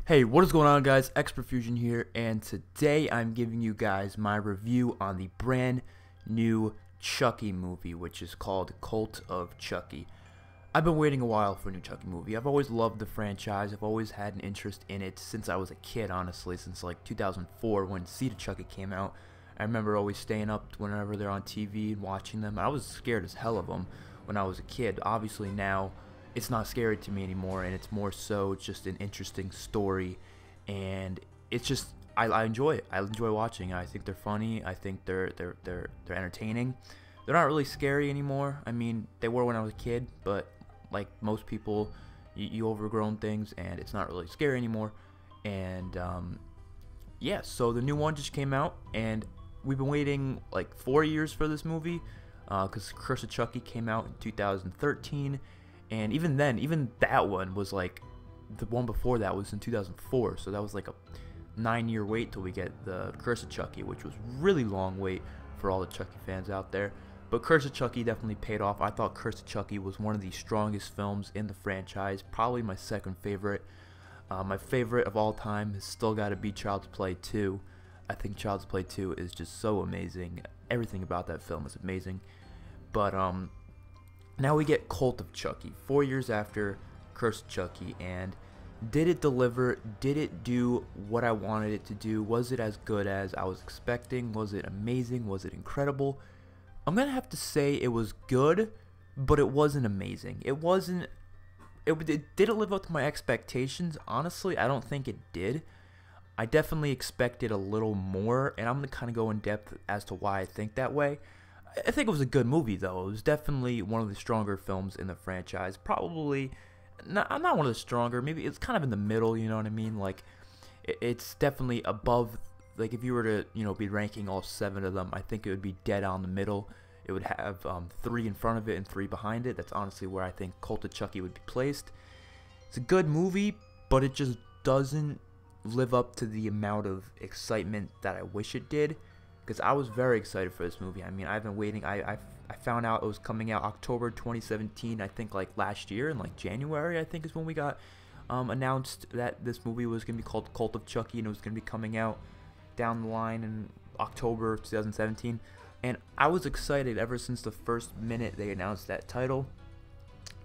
Hey, what is going on, guys? XpertFusion here, and today I'm giving you guys my review on the brand new Chucky movie, which is called Cult of Chucky. I've been waiting a while for a new Chucky movie. I've always loved the franchise. I've always had an interest in it since I was a kid, honestly, since like 2004 when Seed of Chucky came out. I remember always staying up whenever they're on TV and watching them. I was scared as hell of them when I was a kid. Obviously now it's not scary to me anymore, and it's more so just an interesting story, and it's just I enjoy it. I enjoy watching. I think they're funny. I think they're entertaining. They're not really scary anymore. I mean, they were when I was a kid, but like most people, you overgrown things, and it's not really scary anymore. And yeah, so the new one just came out, and we've been waiting like 4 years for this movie, because Curse of Chucky came out in 2013. And even then, even that one was like, the one before that was in 2004, so that was like a 9-year wait till we get the Curse of Chucky, which was really long wait for all the Chucky fans out there. But Curse of Chucky definitely paid off. I thought Curse of Chucky was one of the strongest films in the franchise, probably my second favorite. My favorite of all time has still got to be Child's Play 2. I think Child's Play 2 is just so amazing. Everything about that film is amazing. But now we get Cult of Chucky, 4 years after Curse of Chucky, and did it deliver? Did it do what I wanted it to do? Was it as good as I was expecting? Was it amazing? Was it incredible? I'm gonna have to say it was good, but it wasn't amazing. It wasn't. It didn't live up to my expectations. Honestly, I don't think it did. I definitely expected a little more, and I'm gonna kind of go in depth as to why I think that way. I think it was a good movie, though. It was definitely one of the stronger films in the franchise. Probably not one of the stronger. Maybe it's kind of in the middle, you know what I mean? Like, it's definitely above. Like, if you were to, be ranking all 7 of them, I think it would be dead on the middle. It would have 3 in front of it and 3 behind it. That's honestly where I think Cult of Chucky would be placed. It's a good movie, but it just doesn't live up to the amount of excitement that I wish it did. Because I was very excited for this movie. I mean, I've been waiting. I found out it was coming out October 2017. I think like last year in like January, I think is when we got announced that this movie was gonna be called Cult of Chucky, and it was gonna be coming out down the line in October 2017. And I was excited ever since the first minute they announced that title,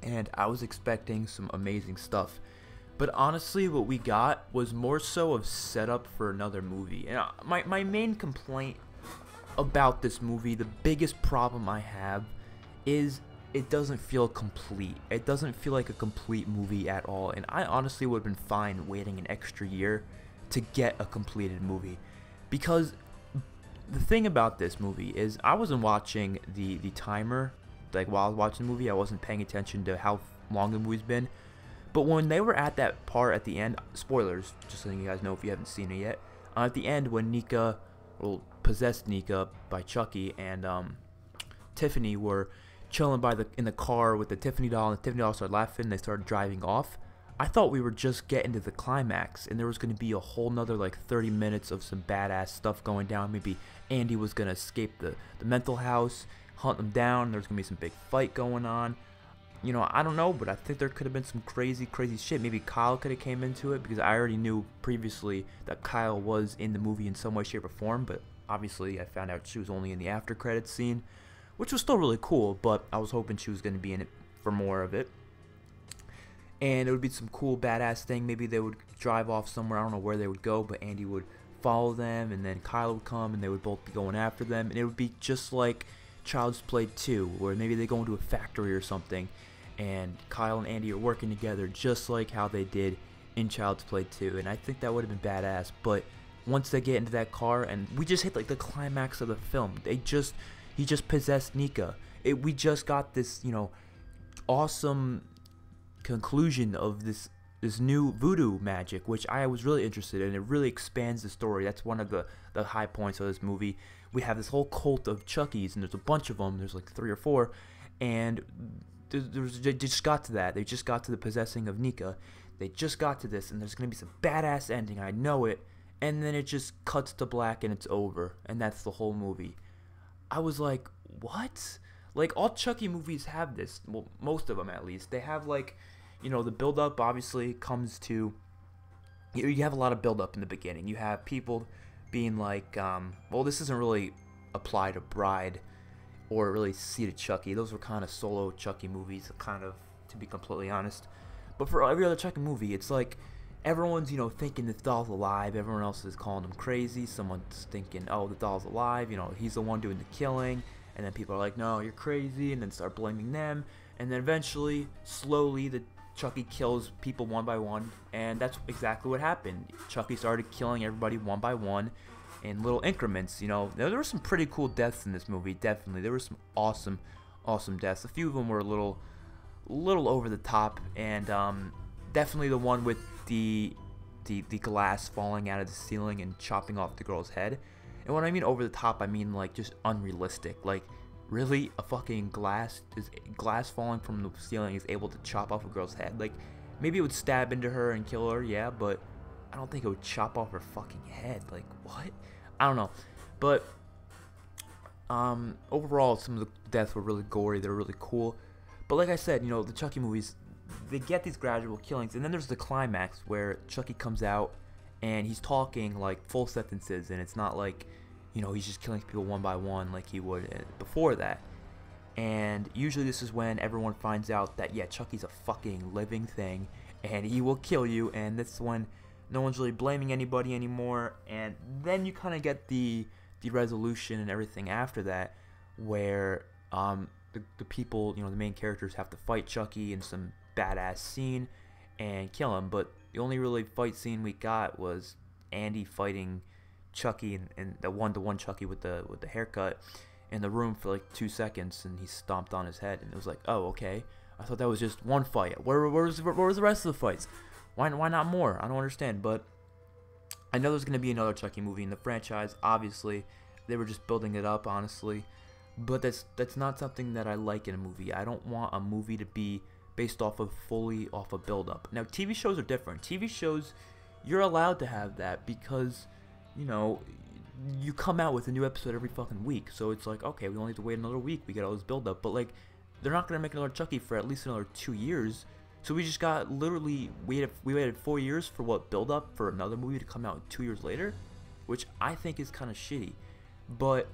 and I was expecting some amazing stuff. But honestly, what we got was more so of setup for another movie. And my main complaint about this movie, the biggest problem I have, is it doesn't feel complete. It doesn't feel like a complete movie at all. And I honestly would have been fine waiting an extra year to get a completed movie. Because the thing about this movie is I wasn't watching the timer. Like, while I was watching the movie, I wasn't paying attention to how long the movie's been. But when they were at that part at the end, spoilers, just so you guys know if you haven't seen it yet, at the end when Nika, well, possessed Nika by Chucky, and Tiffany were chilling in the car with the Tiffany doll, and the Tiffany doll started laughing, and they started driving off. I thought we were just getting to the climax, and there was going to be a whole nother like 30 minutes of some badass stuff going down. Maybe Andy was going to escape the mental house, hunt them down, there was going to be some big fight going on. I don't know, but I think there could have been some crazy shit. Maybe Kyle could have came into it, because I already knew previously that Kyle was in the movie in some way, shape, or form, but obviously I found out she was only in the after credits scene, which was still really cool, but I was hoping she was going to be in it for more of it. And it would be some cool badass thing. Maybe they would drive off somewhere. I don't know where they would go, but Andy would follow them, and then Kyle would come, and they would both be going after them, and it would be just like Child's Play 2, where maybe they go into a factory or something, and Kyle and Andy are working together just like how they did in Child's Play 2, and I think that would have been badass. But once they get into that car, and we just hit like the climax of the film, he just possessed Nika. We just got this, awesome conclusion of this new voodoo magic, which I was really interested in. It really expands the story. That's one of the high points of this movie. We have this whole cult of Chuckies, and there's a bunch of them. There's like 3 or 4, and they just got to that. They just got to the possessing of Nika. They just got to this, and there's going to be some badass ending. I know it. And then it just cuts to black, and it's over. And that's the whole movie. I was like, what? Like, all Chucky movies have this. Well, most of them, at least. They have, like, the build-up, obviously, comes to you have a lot of build up in the beginning. You have people being like, well, this doesn't really apply to Bride or really see to Chucky. Those were kind of solo Chucky movies, kind of, to be completely honest. But for every other Chucky movie, it's like everyone's, thinking the doll's alive. Everyone else is calling him crazy. Someone's thinking, oh, the doll's alive. He's the one doing the killing. And then people are like, no, you're crazy. And then start blaming them. And then eventually, slowly, the Chucky kills people one by one. And that's exactly what happened. Chucky started killing everybody one by one in little increments. There were some pretty cool deaths in this movie. Definitely, there were some awesome deaths. A few of them were a little over the top, and definitely the one with the glass falling out of the ceiling and chopping off the girl's head. And when I mean over the top, I mean like just unrealistic. Like, really, a fucking glass falling from the ceiling is able to chop off a girl's head? Like, maybe it would stab into her and kill her, yeah, but I don't think it would chop off her fucking head. Like, what? I don't know. But overall, some of the deaths were really gory. They were really cool. But like I said, the Chucky movies, they get these gradual killings, and then there's the climax where Chucky comes out and he's talking like full sentences, and it's not like, he's just killing people one by one like he would before that. And usually this is when everyone finds out that, yeah, Chucky's a fucking living thing and he will kill you, and that's when no one's really blaming anybody anymore. And then you kind of get the resolution and everything after that, where the people, the main characters have to fight Chucky in some badass scene and kill him. But the only really fight scene we got was Andy fighting Chucky, and the one-to-one Chucky with the haircut in the room for like 2 seconds, and he stomped on his head, and it was like, oh, okay. I thought that was just one fight. Where was the rest of the fights? Why not more? I don't understand. But I know there's gonna be another Chucky movie in the franchise. Obviously, they were just building it up, honestly. But that's not something that I like in a movie. I don't want a movie to be based fully off a build-up. Now, TV shows are different. TV shows, you're allowed to have that because, you come out with a new episode every fucking week. So it's like, okay, we only have to wait another week. We get all this build-up. But, like, they're not going to make another Chucky for at least another 2 years. So we just got we waited 4 years for what, build-up for another movie to come out 2 years later? Which I think is kind of shitty. But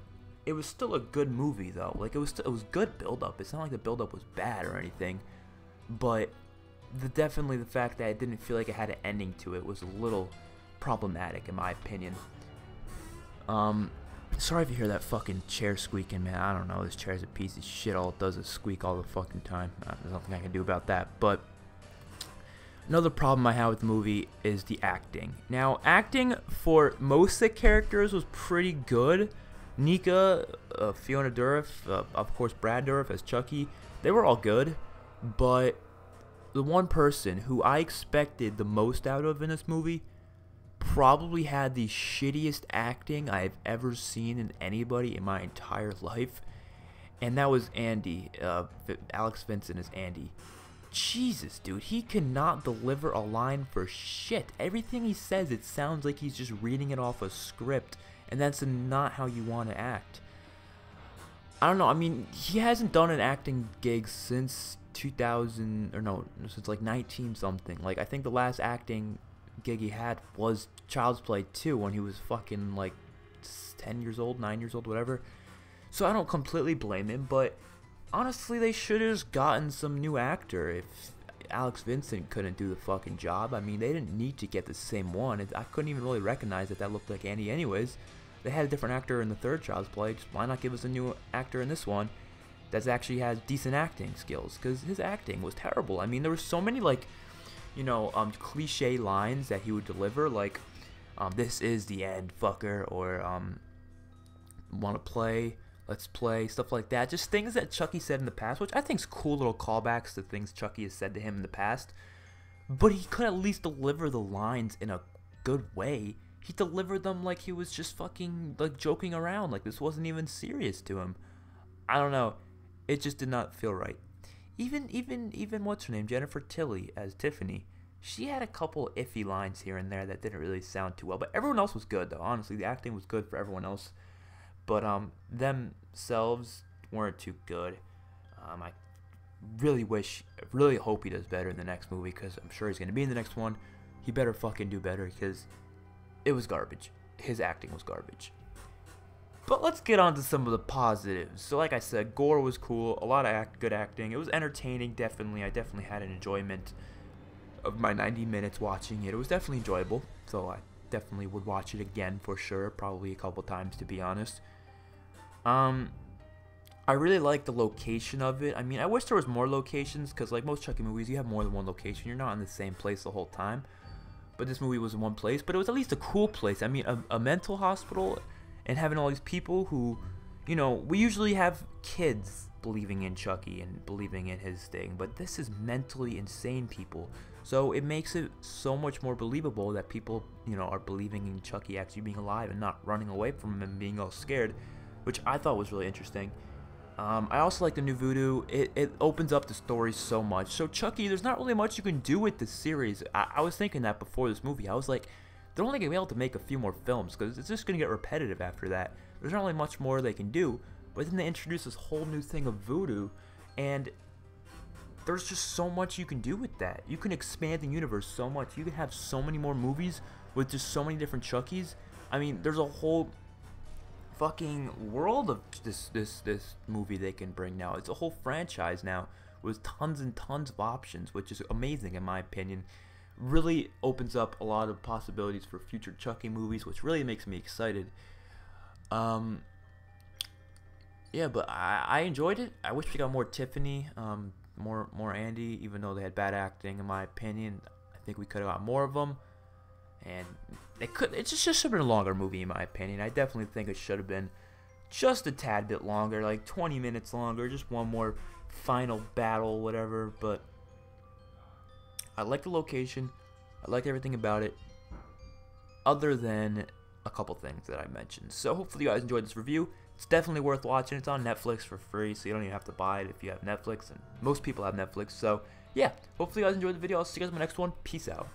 it was still a good movie, though. Like, it was good build-up. It's not like the build-up was bad or anything. But definitely the fact that it didn't feel like it had an ending to it was a little problematic, in my opinion. Sorry if you hear that fucking chair squeaking, man. I don't know. This chair's a piece of shit. All it does is squeak all the fucking time. There's nothing I can do about that. But another problem I have with the movie is the acting. Now, acting for most of the characters was pretty good. Nika, Fiona Dourif, of course Brad Dourif as Chucky, they were all good. But the one person who I expected the most out of in this movie probably had the shittiest acting I've ever seen in anybody in my entire life, and that was Andy. Alex Vincent is Andy. Jesus, dude, he cannot deliver a line for shit. Everything he says, it sounds like he's just reading it off a script, and that's not how you want to act. I don't know. I mean, he hasn't done an acting gig since 2000, or no, since like 19 something. Like, I think the last acting gig he had was Child's Play 2 when he was fucking like 10 years old, 9 years old, whatever. So I don't completely blame him, but honestly, they should have just gotten some new actor if Alex Vincent couldn't do the fucking job. I mean, they didn't need to get the same one. I couldn't even really recognize that looked like Andy anyways. They had a different actor in the third Child's Play. Just why not give us a new actor in this one that actually has decent acting skills? Because his acting was terrible. I mean, there were so many, like, cliche lines that he would deliver, like, this is the end, fucker, or, want to play, let's play, stuff like that. Just things that Chucky said in the past, which I think is cool little callbacks to things Chucky has said to him in the past. But he could at least deliver the lines in a good way. He delivered them like he was just fucking, like, joking around, like this wasn't even serious to him. I don't know. It just did not feel right. Even what's her name, Jennifer Tilly as Tiffany, she had a couple iffy lines here and there that didn't really sound too well. But everyone else was good, though. Honestly, the acting was good for everyone else. But themselves weren't too good. I really hope he does better in the next movie, because I'm sure he's going to be in the next one. he better fucking do better, because it was garbage. His acting was garbage. But let's get on to some of the positives. So like I said, gore was cool, a lot of good acting. It was entertaining, definitely. I definitely had an enjoyment of my 90 minutes watching it. It was definitely enjoyable, so I definitely would watch it again for sure, probably a couple times to be honest. I really like the location of it. I mean, I wish there was more locations, because like most Chucky movies, you have more than one location. You're not in the same place the whole time. But this movie was in one place, but it was at least a cool place. I mean, a mental hospital, and having all these people who, you know, we usually have kids believing in Chucky and believing in his thing, but this is mentally insane people. So it makes it so much more believable that people, you know, are believing in Chucky actually being alive and not running away from him and being all scared, which I thought was really interesting. I also like the new voodoo. It opens up the story so much. So Chucky, there's not really much you can do with this series. I was thinking that before this movie. I was like, they're only going to be able to make a few more films, because it's just going to get repetitive after that. There's not really much more they can do. But then they introduce this whole new thing of voodoo, and there's just so much you can do with that. You can expand the universe so much. You can have so many more movies with just so many different Chuckies. I mean, there's a whole fucking world of this movie they can bring now. It's a whole franchise now with tons and tons of options, which is amazing in my opinion. Really opens up a lot of possibilities for future Chucky movies, which really makes me excited. Yeah, but I enjoyed it. I wish we got more Tiffany, more Andy, even though they had bad acting in my opinion. I think we could have got more of them. And it just should have been a longer movie in my opinion. I definitely think it should have been just a tad bit longer, like 20 minutes longer, just one more final battle, whatever. But I like the location, I like everything about it, other than a couple things that I mentioned. So hopefully you guys enjoyed this review. It's definitely worth watching. It's on Netflix for free, so you don't even have to buy it if you have Netflix, and most people have Netflix. So yeah, hopefully you guys enjoyed the video. I'll see you guys in my next one. Peace out.